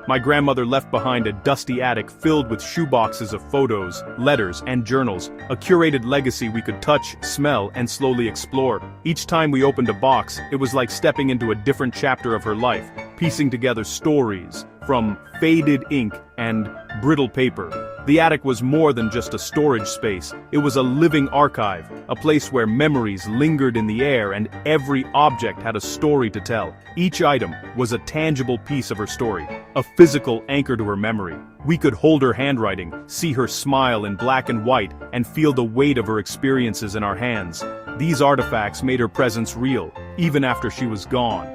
My grandmother left behind a dusty attic filled with shoeboxes of photos, letters, and journals, a curated legacy we could touch, smell, and slowly explore. Each time we opened a box, it was like stepping into a different chapter of her life, piecing together stories, from faded ink and brittle paper. The attic was more than just a storage space. It was a living archive, a place where memories lingered in the air and every object had a story to tell. Each item was a tangible piece of her story, a physical anchor to her memory. We could hold her handwriting, see her smile in black and white, and feel the weight of her experiences in our hands. These artifacts made her presence real, even after she was gone.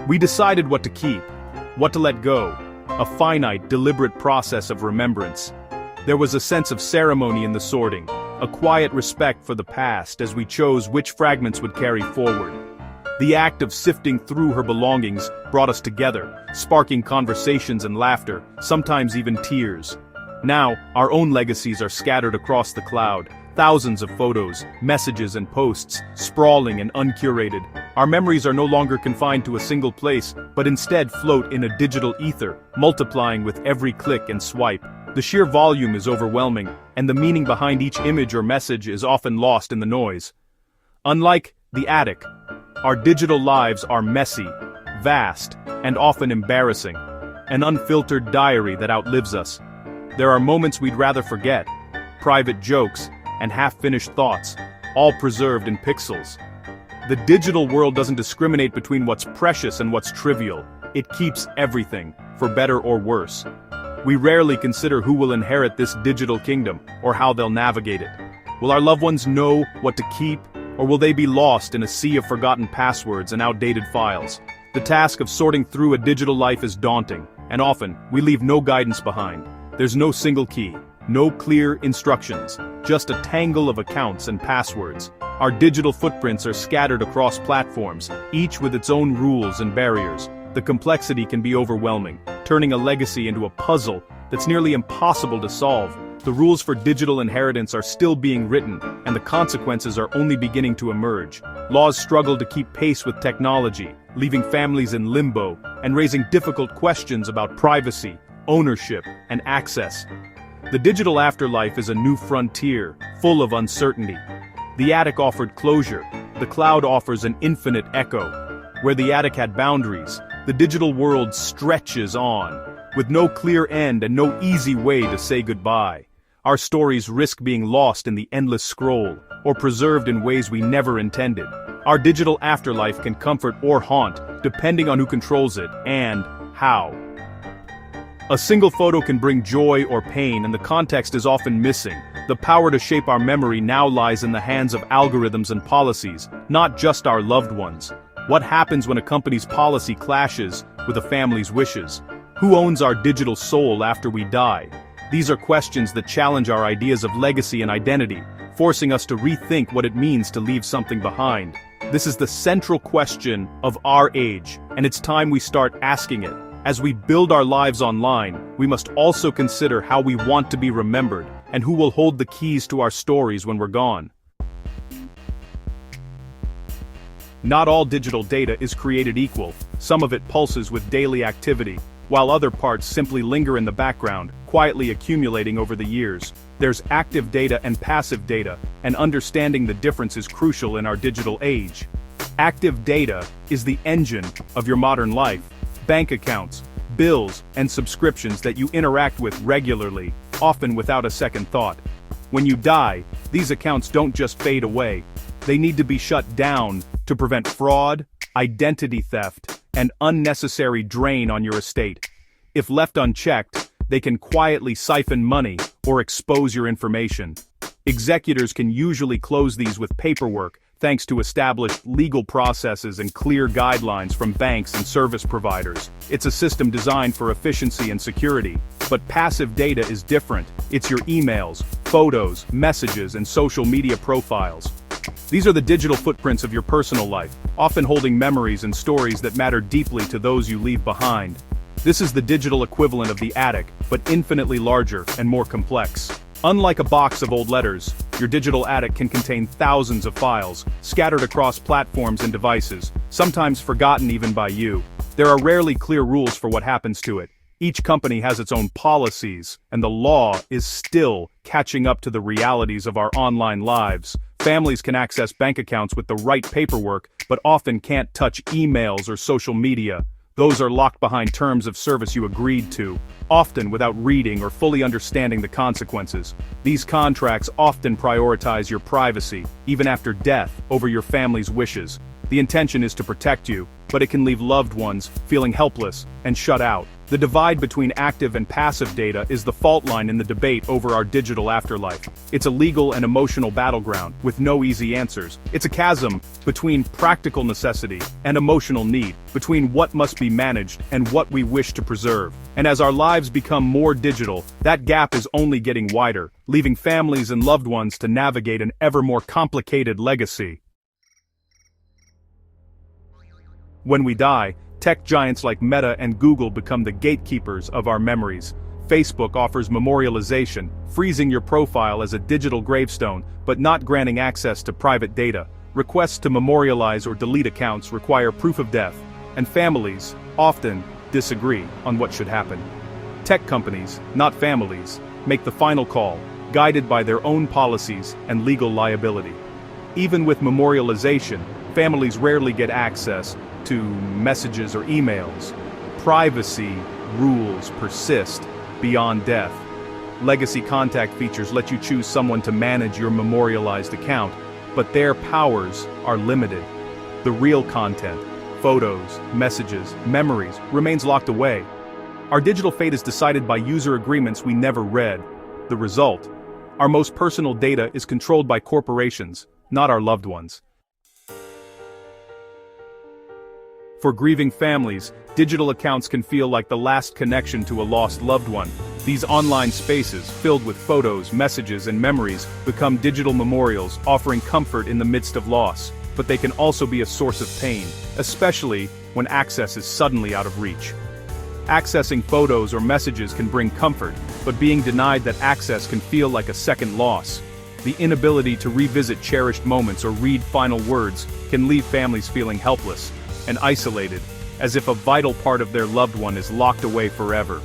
We decided what to keep, what to let go, a finite, deliberate process of remembrance. There was a sense of ceremony in the sorting, a quiet respect for the past as we chose which fragments would carry forward. The act of sifting through her belongings brought us together, sparking conversations and laughter, sometimes even tears. Now, our own legacies are scattered across the cloud, thousands of photos, messages and posts, sprawling and uncurated. Our memories are no longer confined to a single place, but instead float in a digital ether, multiplying with every click and swipe. The sheer volume is overwhelming, and the meaning behind each image or message is often lost in the noise. Unlike the attic, our digital lives are messy, vast, and often embarrassing, an unfiltered diary that outlives us. There are moments we'd rather forget, private jokes, and half-finished thoughts, all preserved in pixels. The digital world doesn't discriminate between what's precious and what's trivial. It keeps everything, for better or worse. We rarely consider who will inherit this digital kingdom, or how they'll navigate it. Will our loved ones know what to keep, or will they be lost in a sea of forgotten passwords and outdated files? The task of sorting through a digital life is daunting, and often, we leave no guidance behind. There's no single key, no clear instructions, just a tangle of accounts and passwords. Our digital footprints are scattered across platforms, each with its own rules and barriers. The complexity can be overwhelming, turning a legacy into a puzzle that's nearly impossible to solve. The rules for digital inheritance are still being written, and the consequences are only beginning to emerge. Laws struggle to keep pace with technology, leaving families in limbo, and raising difficult questions about privacy, ownership, and access. The digital afterlife is a new frontier, full of uncertainty. The attic offered closure, the cloud offers an infinite echo. Where the attic had boundaries, the digital world stretches on, with no clear end and no easy way to say goodbye. Our stories risk being lost in the endless scroll, or preserved in ways we never intended. Our digital afterlife can comfort or haunt, depending on who controls it, and how. A single photo can bring joy or pain, and the context is often missing. The power to shape our memory now lies in the hands of algorithms and policies, not just our loved ones. What happens when a company's policy clashes with a family's wishes? Who owns our digital soul after we die? These are questions that challenge our ideas of legacy and identity, forcing us to rethink what it means to leave something behind. This is the central question of our age, and it's time we start asking it. As we build our lives online, we must also consider how we want to be remembered, and who will hold the keys to our stories when we're gone. Not all digital data is created equal. Some of it pulses with daily activity, while other parts simply linger in the background, quietly accumulating over the years. There's active data and passive data, and understanding the difference is crucial in our digital age. Active data is the engine of your modern life. Bank accounts, bills, and subscriptions that you interact with regularly, often without a second thought. When you die, these accounts don't just fade away. They need to be shut down to prevent fraud, identity theft, and unnecessary drain on your estate. If left unchecked, they can quietly siphon money or expose your information. Executors can usually close these with paperwork, thanks to established legal processes and clear guidelines from banks and service providers. It's a system designed for efficiency and security. But passive data is different. It's your emails, photos, messages, and social media profiles. These are the digital footprints of your personal life, often holding memories and stories that matter deeply to those you leave behind. This is the digital equivalent of the attic, but infinitely larger and more complex. Unlike a box of old letters, your digital attic can contain thousands of files, scattered across platforms and devices, sometimes forgotten even by you. There are rarely clear rules for what happens to it. Each company has its own policies, and the law is still catching up to the realities of our online lives. Families can access bank accounts with the right paperwork, but often can't touch emails or social media. Those are locked behind terms of service you agreed to, often without reading or fully understanding the consequences. These contracts often prioritize your privacy, even after death, over your family's wishes. The intention is to protect you, but it can leave loved ones feeling helpless and shut out. The divide between active and passive data is the fault line in the debate over our digital afterlife. It's a legal and emotional battleground, with no easy answers. It's a chasm between practical necessity and emotional need, between what must be managed and what we wish to preserve. And as our lives become more digital, that gap is only getting wider, leaving families and loved ones to navigate an ever more complicated legacy. When we die, tech giants like Meta and Google become the gatekeepers of our memories. Facebook offers memorialization, freezing your profile as a digital gravestone, but not granting access to private data. Requests to memorialize or delete accounts require proof of death, and families often disagree on what should happen. Tech companies, not families, make the final call, guided by their own policies and legal liability. Even with memorialization, families rarely get access to messages or emails. Privacy rules persist beyond death. Legacy contact features let you choose someone to manage your memorialized account, but their powers are limited. The real content, photos, messages, memories, remains locked away. Our digital fate is decided by user agreements we never read. The result: our most personal data is controlled by corporations, not our loved ones. For grieving families, digital accounts can feel like the last connection to a lost loved one. These online spaces, filled with photos, messages, and memories, become digital memorials, offering comfort in the midst of loss. But they can also be a source of pain, especially when access is suddenly out of reach. Accessing photos or messages can bring comfort, but being denied that access can feel like a second loss. The inability to revisit cherished moments or read final words can leave families feeling helpless and isolated, as if a vital part of their loved one is locked away forever.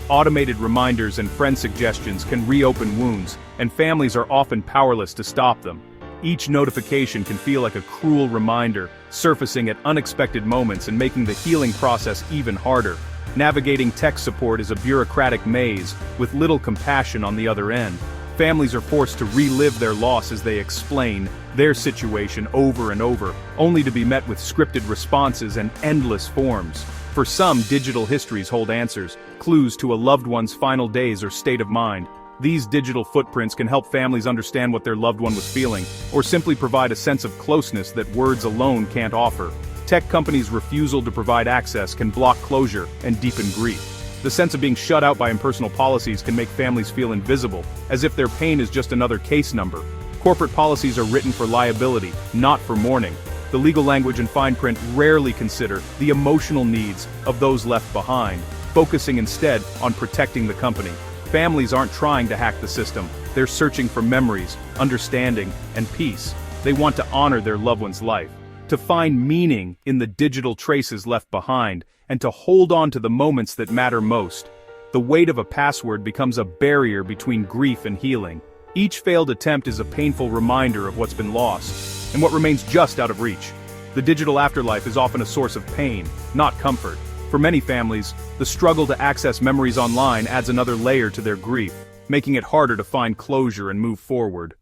Automated reminders and friend suggestions can reopen wounds, and families are often powerless to stop them. Each notification can feel like a cruel reminder, surfacing at unexpected moments and making the healing process even harder. Navigating tech support is a bureaucratic maze, with little compassion on the other end. Families are forced to relive their loss as they explain their situation over and over, only to be met with scripted responses and endless forms. For some, digital histories hold answers, clues to a loved one's final days or state of mind. These digital footprints can help families understand what their loved one was feeling, or simply provide a sense of closeness that words alone can't offer. Tech companies' refusal to provide access can block closure and deepen grief. The sense of being shut out by impersonal policies can make families feel invisible, as if their pain is just another case number. Corporate policies are written for liability, not for mourning. The legal language and fine print rarely consider the emotional needs of those left behind, focusing instead on protecting the company. Families aren't trying to hack the system, they're searching for memories, understanding, and peace. They want to honor their loved one's life, to find meaning in the digital traces left behind, and to hold on to the moments that matter most. The weight of a password becomes a barrier between grief and healing. Each failed attempt is a painful reminder of what's been lost, and what remains just out of reach. The digital afterlife is often a source of pain, not comfort. For many families, the struggle to access memories online adds another layer to their grief, making it harder to find closure and move forward.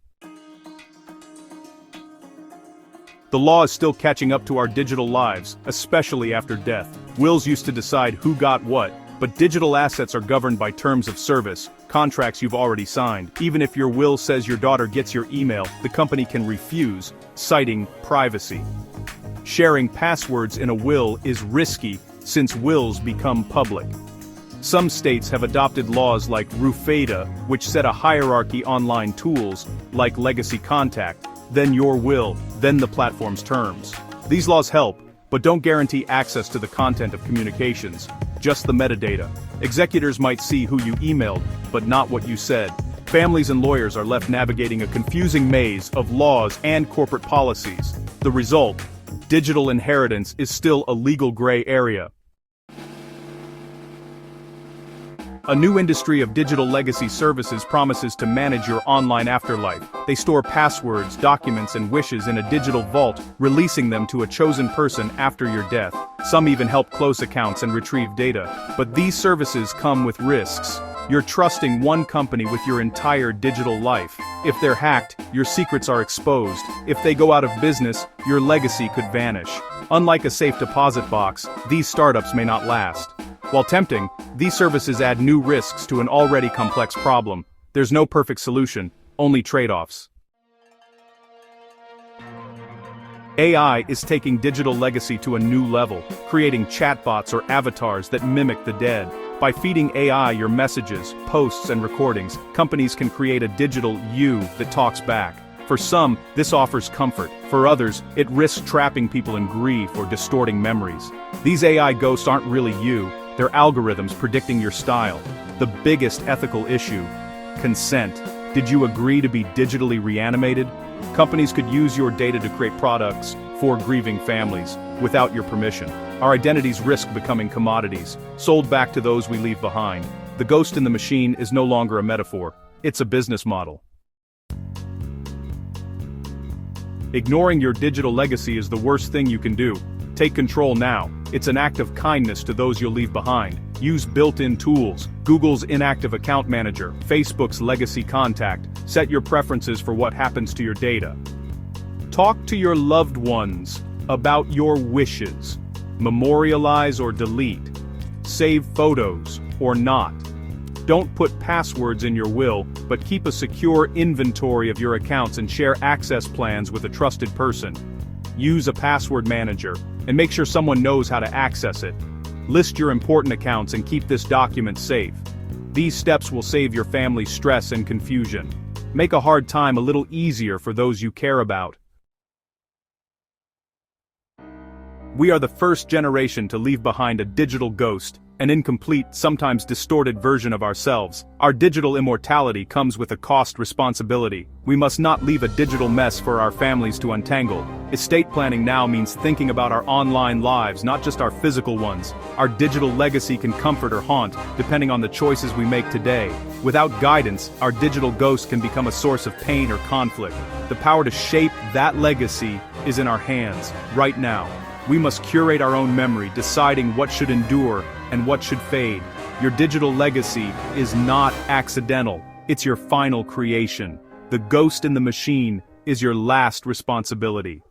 The law is still catching up to our digital lives, especially after death. Wills used to decide who got what, but digital assets are governed by terms of service, contracts you've already signed. Even if your will says your daughter gets your email, the company can refuse, citing privacy. Sharing passwords in a will is risky since wills become public. Some states have adopted laws like RUFADA, which set a hierarchy online tools, like Legacy Contact, then your will, then the platform's terms. These laws help, but don't guarantee access to the content of communications, just the metadata. Executors might see who you emailed, but not what you said. Families and lawyers are left navigating a confusing maze of laws and corporate policies. The result: digital inheritance is still a legal gray area. A new industry of digital legacy services promises to manage your online afterlife. They store passwords, documents, and wishes in a digital vault, releasing them to a chosen person after your death. Some even help close accounts and retrieve data. But these services come with risks. You're trusting one company with your entire digital life. If they're hacked, your secrets are exposed. If they go out of business, your legacy could vanish. Unlike a safe deposit box, these startups may not last. While tempting, these services add new risks to an already complex problem. There's no perfect solution, only trade-offs. AI is taking digital legacy to a new level, creating chatbots or avatars that mimic the dead. By feeding AI your messages, posts, and recordings, companies can create a digital you that talks back. For some, this offers comfort. For others, it risks trapping people in grief or distorting memories. These AI ghosts aren't really you. They're algorithms predicting your style. The biggest ethical issue: consent. Did you agree to be digitally reanimated? Companies could use your data to create products for grieving families without your permission. Our identities risk becoming commodities, sold back to those we leave behind. The ghost in the machine is no longer a metaphor. It's a business model. Ignoring your digital legacy is the worst thing you can do. Take control now. It's an act of kindness to those you'll leave behind. Use built-in tools, Google's inactive account manager, Facebook's legacy contact. Set your preferences for what happens to your data. Talk to your loved ones about your wishes. Memorialize or delete. Save photos or not. Don't put passwords in your will, but keep a secure inventory of your accounts and share access plans with a trusted person. Use a password manager, and make sure someone knows how to access it. List your important accounts and keep this document safe. These steps will save your family stress and confusion. Make a hard time a little easier for those you care about. We are the first generation to leave behind a digital ghost, an incomplete, sometimes distorted version of ourselves. Our digital immortality comes with a cost responsibility. We must not leave a digital mess for our families to untangle. Estate planning now means thinking about our online lives, not just our physical ones. Our digital legacy can comfort or haunt, depending on the choices we make today. Without guidance, our digital ghost can become a source of pain or conflict. The power to shape that legacy is in our hands, right now. We must curate our own memory, deciding what should endure and what should fade. Your digital legacy is not accidental. It's your final creation. The ghost in the machine is your last responsibility.